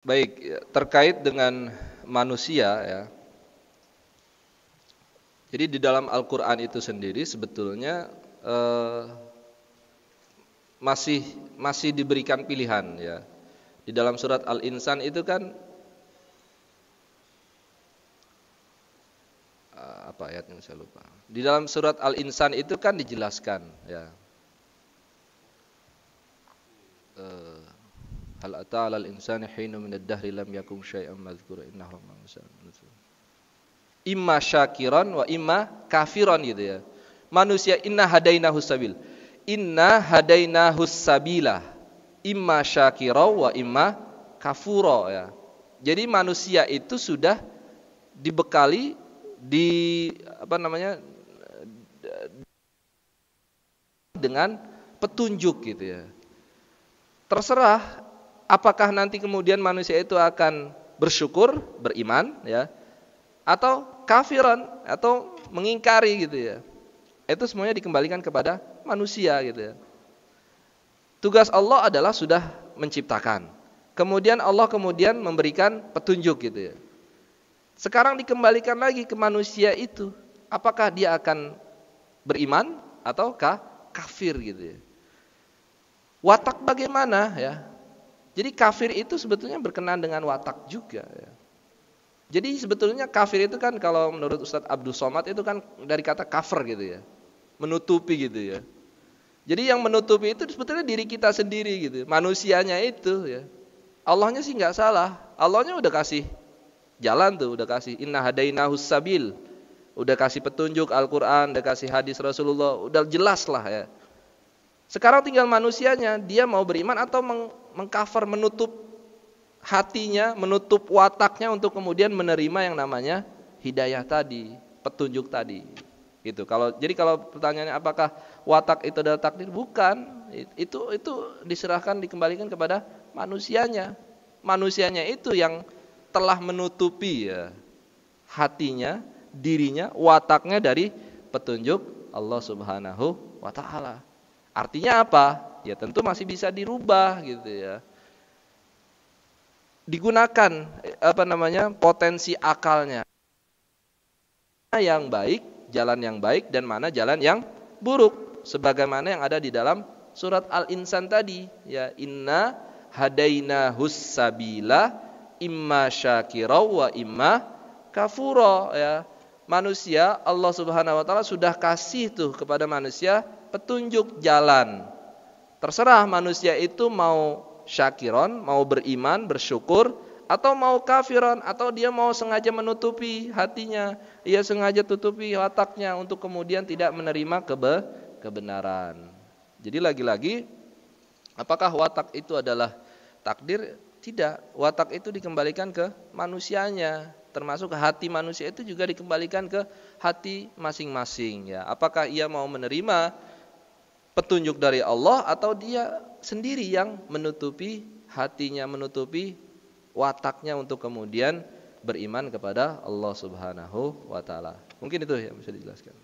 Baik, terkait dengan manusia ya. Jadi di dalam Al-Qur'an itu sendiri sebetulnya masih diberikan pilihan ya. Di dalam surat Al-Insan itu kan apa ayatnya saya lupa. Di dalam surat Al-Insan itu kan dijelaskan ya. Hal ata 'alal insani hinun minad dahri lam yakun syai'an madhkura innahu imma syakiran wa imma kafiran gitu ya. Manusia inna hadainahus sabil. Inna hadainahus sabila. Imma syakira wa imma kafura ya. Jadi manusia itu sudah dibekali dengan petunjuk gitu ya. Terserah apakah nanti kemudian manusia itu akan bersyukur, beriman ya, atau kafiran atau mengingkari gitu ya. Itu semuanya dikembalikan kepada manusia gitu ya. Tugas Allah adalah sudah menciptakan. Kemudian Allah memberikan petunjuk gitu ya. Sekarang dikembalikan lagi ke manusia itu, apakah dia akan beriman atau kafir gitu ya. Watak bagaimana ya? Jadi kafir itu sebetulnya berkenaan dengan watak juga ya. Jadi sebetulnya kafir itu kan kalau menurut Ustadz Abdul Somad itu kan dari kata kafir gitu ya. Menutupi gitu ya. Jadi yang menutupi itu sebetulnya diri kita sendiri gitu. Manusianya itu ya. Allahnya sih nggak salah. Allahnya udah kasih jalan tuh, udah kasih inna hadainahus sabil. Udah kasih petunjuk Al-Qur'an, udah kasih hadis Rasulullah, udah jelas lah ya. Sekarang tinggal manusianya, dia mau beriman atau mengcover, menutup hatinya, menutup wataknya untuk kemudian menerima yang namanya hidayah tadi, petunjuk tadi. Gitu. Jadi kalau pertanyaannya apakah watak itu adalah takdir? Bukan. Itu diserahkan, dikembalikan kepada manusianya. Manusianya itu yang telah menutupi ya, hatinya, dirinya, wataknya dari petunjuk Allah Subhanahu wa taala. Artinya apa? Ya tentu masih bisa dirubah gitu ya. Digunakan potensi akalnya. Mana yang baik, jalan yang baik dan mana jalan yang buruk sebagaimana yang ada di dalam surat Al-Insan tadi ya, inna hadainahus sabila imma syakira wa imma kafura ya. Manusia Allah Subhanahu wa taala sudah kasih tuh kepada manusia petunjuk jalan. Terserah manusia itu mau syakiron, mau beriman, bersyukur, atau mau kafiron, atau dia mau sengaja menutupi hatinya, dia sengaja tutupi wataknya untuk kemudian tidak menerima kebenaran. Jadi lagi-lagi, apakah watak itu adalah takdir? Tidak. Watak itu dikembalikan ke manusianya. Termasuk hati manusia itu juga dikembalikan ke hati masing-masing ya. Apakah ia mau menerima petunjuk dari Allah atau dia sendiri yang menutupi hatinya, menutupi wataknya untuk kemudian beriman kepada Allah Subhanahu wa taala. Mungkin itu yang bisa dijelaskan.